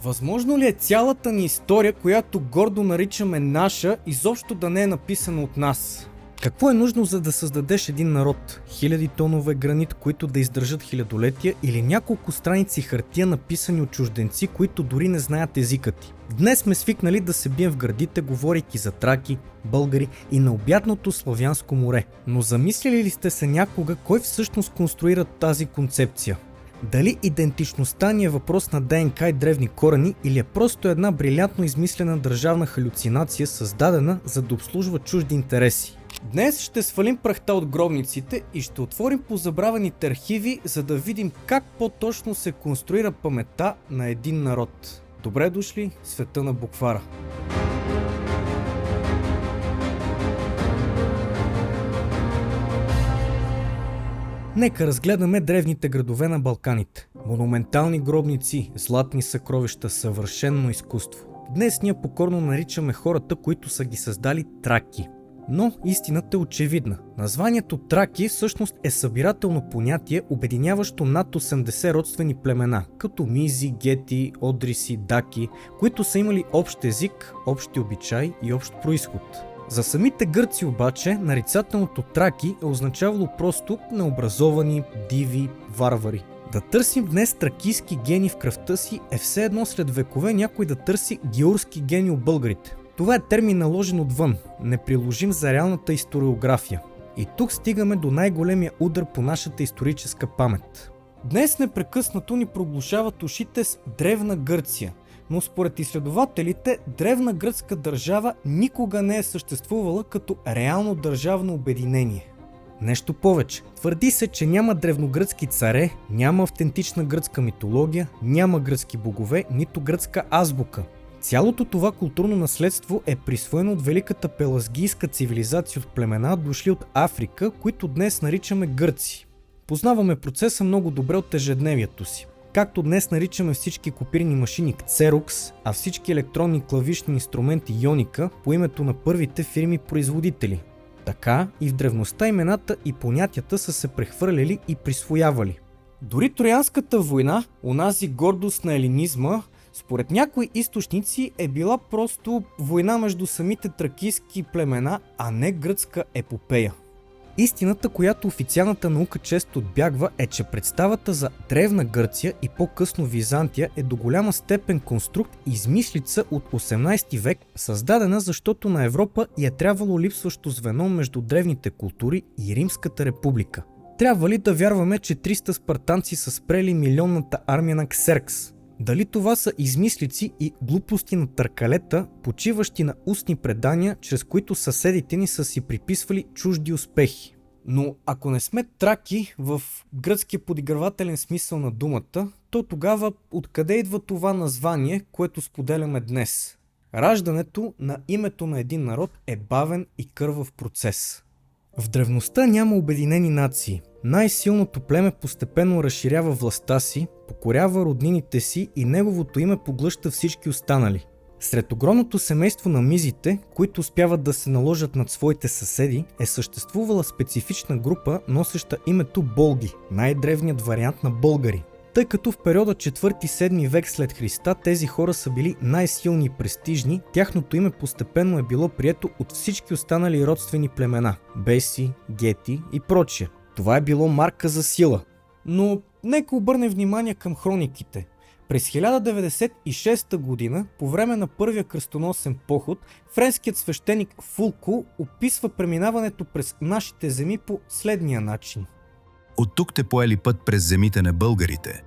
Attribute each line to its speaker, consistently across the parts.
Speaker 1: Възможно ли е цялата ни история, която гордо наричаме наша, изобщо да не е написана от нас? Какво е нужно, за да създадеш един народ? Хиляди тонове гранит, които да издържат хилядолетия, или няколко страници хартия, написани от чужденци, които дори не знаят езика ти? Днес сме свикнали да се бием в гърдите, говорейки за траки, българи и необятното славянско море. Но замислили ли сте се някога кой всъщност конструира тази концепция? Дали идентичността ни е въпрос на ДНК и древни корени, или е просто една брилянтно измислена държавна халюцинация, създадена за да обслужва чужди интереси? Днес ще свалим прахта от гробниците и ще отворим позабравените архиви, за да видим как по-точно се конструира паметта на един народ. Добре дошли в света на буквара! Нека разгледаме древните градове на Балканите. Монументални гробници, златни съкровища, съвършено изкуство. Днес ние покорно наричаме хората, които са ги създали траки. Но истината е очевидна. Названието траки всъщност е събирателно понятие, обединяващо над 80 родствени племена, като мизи, гети, одриси, даки, които са имали общ език, общи обичаи и общ произход. За самите гърци обаче нарицателното траки е означавало просто необразовани, диви, варвари. Да търсим днес тракийски гени в кръвта си е все едно след векове някой да търси георгски гени у българите. Това е термин наложен отвън, неприложим за реалната историография. И тук стигаме до най-големия удар по нашата историческа памет. Днес непрекъснато ни проглушават ушите с Древна Гърция. Но според изследователите, древна гръцка държава никога не е съществувала като реално държавно обединение. Нещо повече, твърди се, че няма древногръцки царе, няма автентична гръцка митология, няма гръцки богове, нито гръцка азбука. Цялото това културно наследство е присвоено от великата пелазгийска цивилизация от племена, дошли от Африка, които днес наричаме гърци. Познаваме процеса много добре от ежедневието си. Както днес наричаме всички копирни машини Xerox, а всички електронни клавишни инструменти Йоника по името на първите фирми-производители. Така и в древността имената и понятията са се прехвърляли и присвоявали. Дори Троянската война, онази гордост на елинизма, според някои източници е била просто война между самите тракийски племена, а не гръцка епопея. Истината, която официалната наука често отбягва, е, че представата за Древна Гърция и по-късно Византия е до голяма степен конструкт и измислица от 18 век, създадена защото на Европа й е трябвало липсващо звено между древните култури и Римската република. Трябва ли да вярваме, че 300 спартанци са спрели милионната армия на Ксеркс? Дали това са измислици и глупости на търкалета, почиващи на устни предания, чрез които съседите ни са си приписвали чужди успехи? Но ако не сме траки в гръцкия подигравателен смисъл на думата, то тогава откъде идва това название, което споделяме днес? Раждането на името на един народ е бавен и кървав процес. В древността няма обединени нации. Най-силното племе постепенно разширява властта си, покорява роднините си и неговото име поглъща всички останали. Сред огромното семейство на мизите, които успяват да се наложат над своите съседи, е съществувала специфична група, носеща името Болги, най-древният вариант на българи. Тъй като в периода 4-7 век след Христа тези хора са били най-силни и престижни, тяхното име постепенно е било прието от всички останали родствени племена – беси, гети и прочие. Това е било марка за сила. Но нека обърнем внимание към хрониките. През 1096 година, по време на първия кръстоносен поход, френският свещеник Фулко описва преминаването през нашите земи по следния начин.
Speaker 2: От тук те поели път през земите на българите,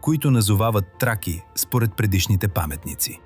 Speaker 2: които назовават траки според предишните паметници.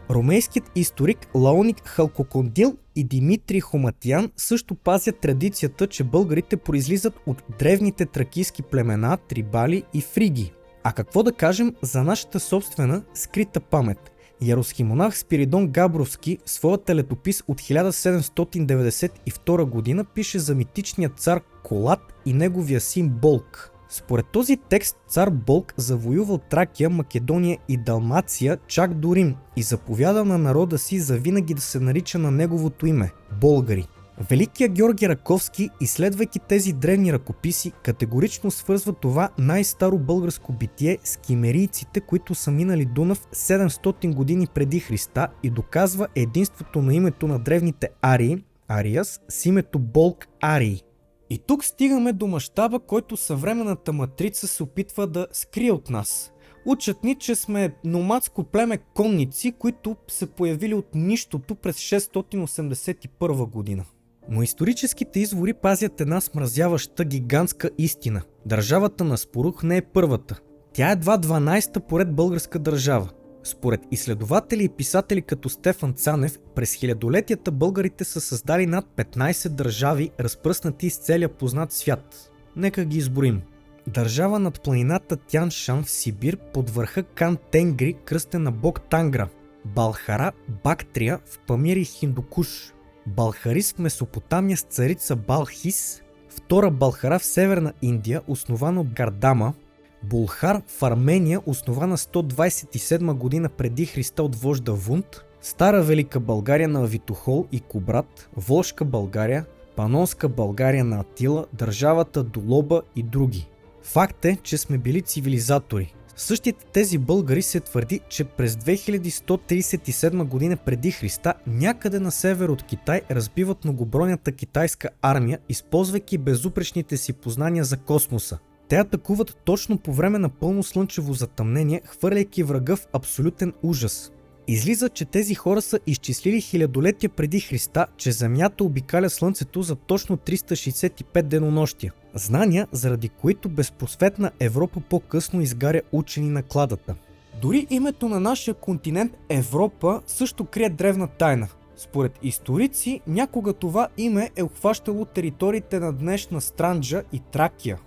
Speaker 1: Ромейският историк Лаоник Халкокондил и Димитрий Хоматян също пазят традицията, че българите произлизат от древните тракийски племена, трибали и фриги. А какво да кажем за нашата собствена скрита памет? Яросхимонах Спиридон Габровски в своята летопис от 1792 година пише за митичния цар Колат и неговия син Болк. Според този текст цар Болк завоювал Тракия, Македония и Далмация чак до Рим и заповядал на народа си завинаги да се нарича на неговото име – българи. Великият Георги Раковски, изследвайки тези древни ръкописи, категорично свързва това най-старо българско битие с кимерийците, които са минали Дунав 700 години преди Христа и доказва единството на името на древните арии, Ариас, с името Болг Арий. И тук стигаме до мащаба, който съвременната матрица се опитва да скрие от нас. Учат ни, че сме номадско племе конници, които се появили от нищото през 681 година. Но историческите извори пазят една смразяваща гигантска истина. Държавата на Спорух не е първата. Тя е едва 12-та поред българска държава. Според изследователи и писатели като Стефан Цанев, през хилядолетията българите са създали над 15 държави, разпръснати из целия познат свят. Нека ги изброим. Държава над планината Тян Шан в Сибир под върха Кан Тенгри, кръстен на бог Тангра. Балхара, Бактрия в Памир и Хиндукуш. Балхарис в Месопотамия с царица Балхис. Втора Балхара в Северна Индия, основана от Гардама. Булхар в Армения, основана 127 година преди Христа от вожда Вунт. Стара Велика България на Авитохол и Кубрат. Волжка България, Панонска България на Атила, държавата Долоба и други. Факт е, че сме били цивилизатори. Същите тези българи се твърди, че през 2137 година преди Христа някъде на север от Китай разбиват многобройната китайска армия, използвайки безупречните си познания за космоса. Те атакуват точно по време на пълно слънчево затъмнение, хвърляйки врага в абсолютен ужас. Излиза, че тези хора са изчислили хилядолетия преди Христа, че Земята обикаля Слънцето за точно 365 денонощия. Знания, заради които безпросветна Европа по-късно изгаря учени на кладата. Дори името на нашия континент Европа също крие древна тайна. Според историци, някога това име е обхващало териториите на днешна Странджа и Тракия.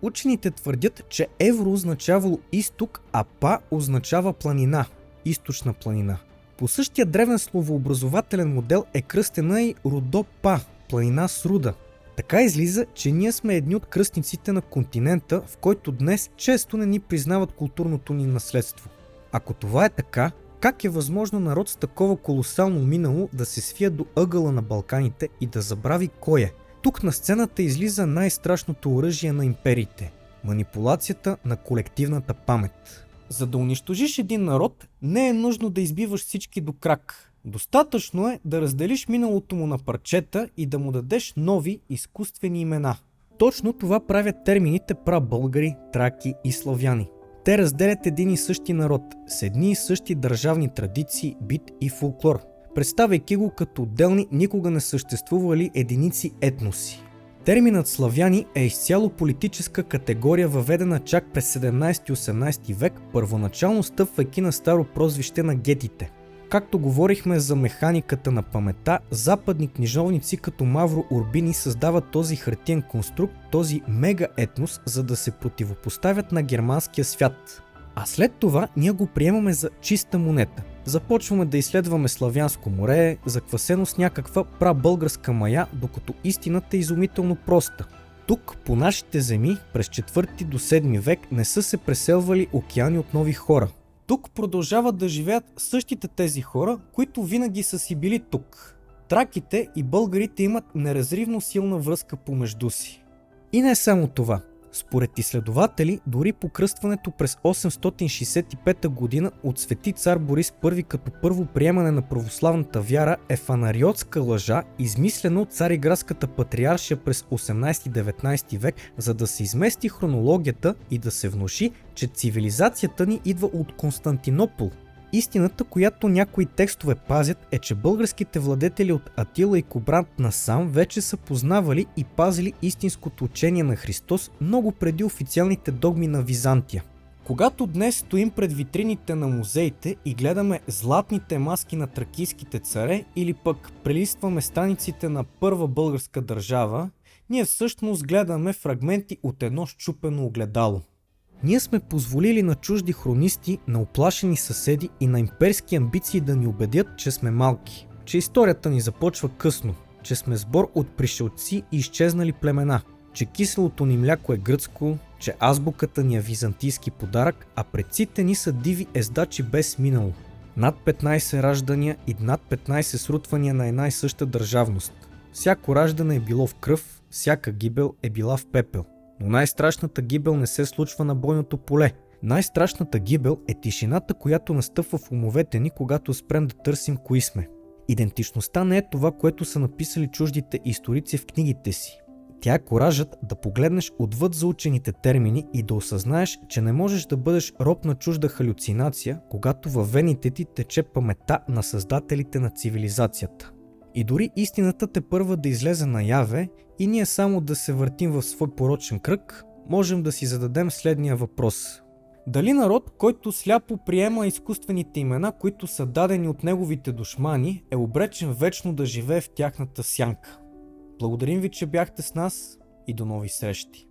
Speaker 1: Учените твърдят, че Евро означавало изток, а Па означава планина. Източна планина. По същия древен словообразователен модел е кръстена и Родопа, планина с руда. Така излиза, че ние сме едни от кръстниците на континента, в който днес често не ни признават културното ни наследство. Ако това е така, как е възможно народ с такова колосално минало да се свие до ъгъла на Балканите и да забрави кой е? Тук на сцената излиза най-страшното оръжие на империите – манипулацията на колективната памет. За да унищожиш един народ, не е нужно да избиваш всички до крак. Достатъчно е да разделиш миналото му на парчета и да му дадеш нови изкуствени имена. Точно това правят термините прабългари, траки и славяни. Те разделят един и същи народ с едни и същи държавни традиции, бит и фолклор, представяйки го като отделни, никога не съществували единици етноси. Терминът славяни е изцяло политическа категория, въведена чак през 17-18 век, първоначално стъпвайки на старо прозвище на гетите. Както говорихме за механиката на паметта, западни книжовници като Мавро Урбини създават този хартиен конструкт, този мега етнос, за да се противопоставят на германския свят. А след това ние го приемаме за чиста монета. Започваме да изследваме Славянско море, заквасено с някаква прабългарска мая, докато истината е изумително проста. Тук, по нашите земи, през 4 до 7 век не са се преселвали океани от нови хора. Тук продължават да живеят същите тези хора, които винаги са си били тук. Траките и българите имат неразривно силна връзка помежду си. И не само това. Според изследователи, дори покръстването през 865 година от свети цар Борис I като първо приемане на православната вяра е фанариотска лъжа, измислена от Цариградската патриаршия през 18-19 век, за да се измести хронологията и да се внуши, че цивилизацията ни идва от Константинопол. Истината, която някои текстове пазят, е, че българските владетели от Атила и Кубрат насам вече са познавали и пазили истинското учение на Христос много преди официалните догми на Византия. Когато днес стоим пред витрините на музеите и гледаме златните маски на тракийските царе или пък прелистваме страниците на първа българска държава, ние всъщност гледаме фрагменти от едно счупено огледало. Ние сме позволили на чужди хронисти, на уплашени съседи и на имперски амбиции да ни убедят, че сме малки, че историята ни започва късно, че сме сбор от пришелци и изчезнали племена, че киселото ни мляко е гръцко, че азбуката ни е византийски подарък, а предците ни са диви ездачи без минало. Над 15 раждания и над 15 срутвания на една и съща държавност. Всяко раждане е било в кръв, всяка гибел е била в пепел. Но най-страшната гибел не се случва на бойното поле. Най-страшната гибел е тишината, която настъпва в умовете ни, когато спрем да търсим кои сме. Идентичността не е това, което са написали чуждите историци в книгите си. Тя е коражът да погледнеш отвъд заучените термини и да осъзнаеш, че не можеш да бъдеш роб на чужда халюцинация, когато във вените ти тече паметта на създателите на цивилизацията. И дори истината тепърва да излезе наяве и ние само да се въртим в свой порочен кръг, можем да си зададем следния въпрос. Дали народ, който сляпо приема изкуствените имена, които са дадени от неговите душмани, е обречен вечно да живее в тяхната сянка? Благодарим ви, че бяхте с нас и до нови срещи!